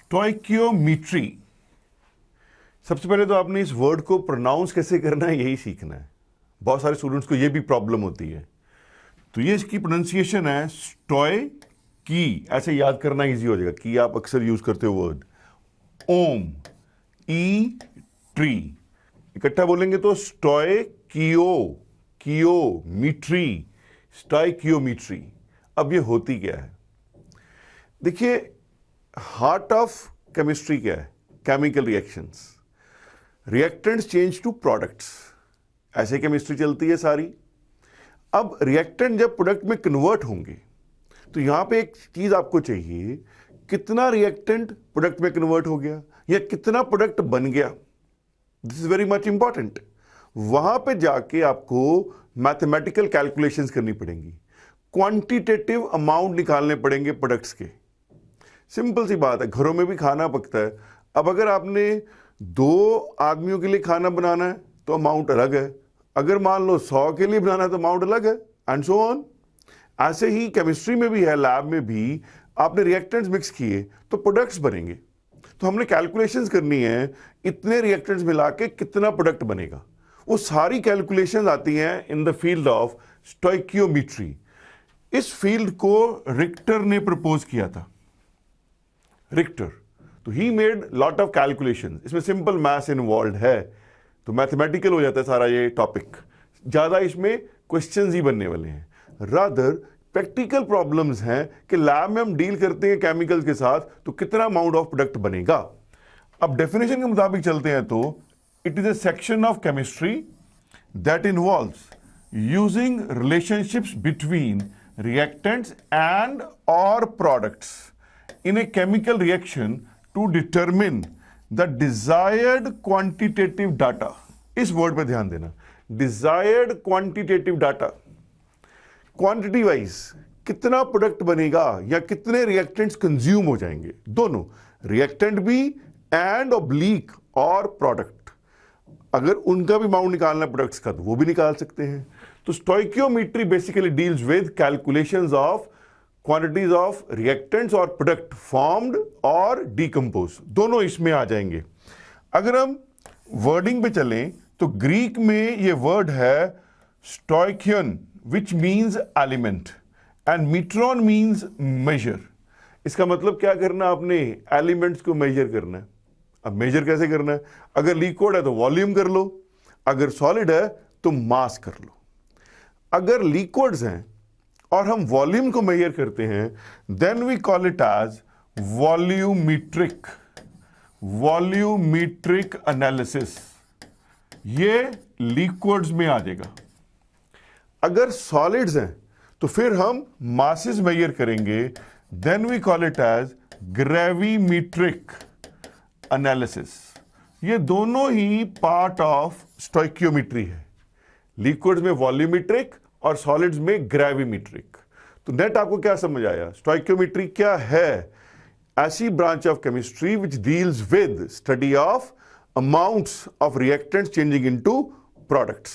Stoichiometry. सबसे पहले तो आपने इस वर्ड को प्रोनाउंस कैसे करना है यही सीखना है। बहुत सारे स्टूडेंट्स को ये भी प्रॉब्लम होती है। तो ये इसकी प्रोनाउंसिएशन है स्टोय की, ऐसे याद करना इजी हो जाएगा। की आप अक्सर यूज करते हो वर्ड। ओम ई ट्री, इकट्ठा बोलेंगे तो स्टोय कियोमीट्री, स्टोइकियोमेट्री। अब ये होती क्या है? देखिए, हार्ट ऑफ केमिस्ट्री क्या है? Chemical reactions. Reactants change to products, ऐसे केमिस्ट्री चलती है सारी। अब रिएक्टेंट जब प्रोडक्ट में कन्वर्ट होंगे तो यहां पे एक चीज आपको चाहिए, कितना रिएक्टेंट प्रोडक्ट में कन्वर्ट हो गया या कितना प्रोडक्ट बन गया। This is very much important. वहां पे जाके आपको मैथमेटिकल कैलकुलेशंस करनी पड़ेंगी, क्वांटिटेटिव अमाउंट निकालने पड़ेंगे प्रोडक्ट्स के। सिंपल सी बात है, घरों में भी खाना पकता है। अब अगर आपने 2 आदमियों के लिए खाना बनाना है तो अमाउंट अलग है, अगर मान लो 100 के लिए बनाना है तो अमाउंट अलग है, एंड सो ऑन। ऐसे ही केमिस्ट्री में भी है, लैब में भी आपने रिएक्टेंट्स मिक्स किए तो प्रोडक्ट्स बनेंगे। तो हमने कैलकुलेशंस करनी है, इतने रिएक्टेंट्स मिला के कितना प्रोडक्ट बनेगा। वो सारी कैलकुलेशंस आती हैं in the field of stoichiometry. इस फील्ड को रिक्टर ने प्रपोज किया था। रिक्टर, तो he made lot of calculations. इसमें सिंपल मैथ्स इन्वॉल्व है, तो मैथमेटिकल हो जाता है सारा ये टॉपिक। ज्यादा इसमें क्वेश्चंस ही बनने वाले हैं, रादर प्रैक्टिकल प्रॉब्लम्स हैं कि लैब में हम डील करते हैं केमिकल्स के साथ, तो कितना अमाउंट ऑफ प्रोडक्ट बनेगा। अब डेफिनेशन के मुताबिक चलते हैं तो it is A section of chemistry that involves using relationships between reactants and और products in a chemical reaction to determine the desired quantitative data। इस वर्ड पे ध्यान देना, desired quantitative data। Quantity wise कितना प्रोडक्ट बनेगा या कितने reactants consume हो जाएंगे, दोनों रिएक्टेंट भी एंड ऑब्लिक और प्रोडक्ट। अगर उनका भी अमाउंट निकालना प्रोडक्ट्स का तो वो भी निकाल सकते हैं। तो stoichiometry basically deals with calculations of quantities of reactants और प्रोडक्ट फॉर्म्ड और डीकम्पोज, दोनों इसमें आ जाएंगे। अगर हम वर्डिंग पे चलें तो ग्रीक में ये वर्ड है stoicheion, which means element, and metron means measure. इसका मतलब क्या करना, आपने एलिमेंट्स को मेजर करना है। अब मेजर कैसे करना है? अगर लिक्विड है तो वॉल्यूम कर लो, अगर सॉलिड है तो मास कर लो। अगर लिक्विड्स हैं और हम वॉल्यूम को मेजर करते हैं, then we call it as volumetric analysis. ये लिक्विड्स में आ जाएगा। अगर सॉलिड्स हैं तो फिर हम मासेस मेजर करेंगे, then we call it as gravimetric analysis. ये दोनों ही पार्ट ऑफ स्टोइकियोमेट्री है। लिक्विड्स में वॉल्यूमेट्रिक और सॉलिड्स में ग्रेविमेट्रिक। तो नेट आपको क्या समझ आया? स्टोइकियोमेट्री क्या है? ऐसी branch of chemistry which deals with study of amounts of reactants changing into products.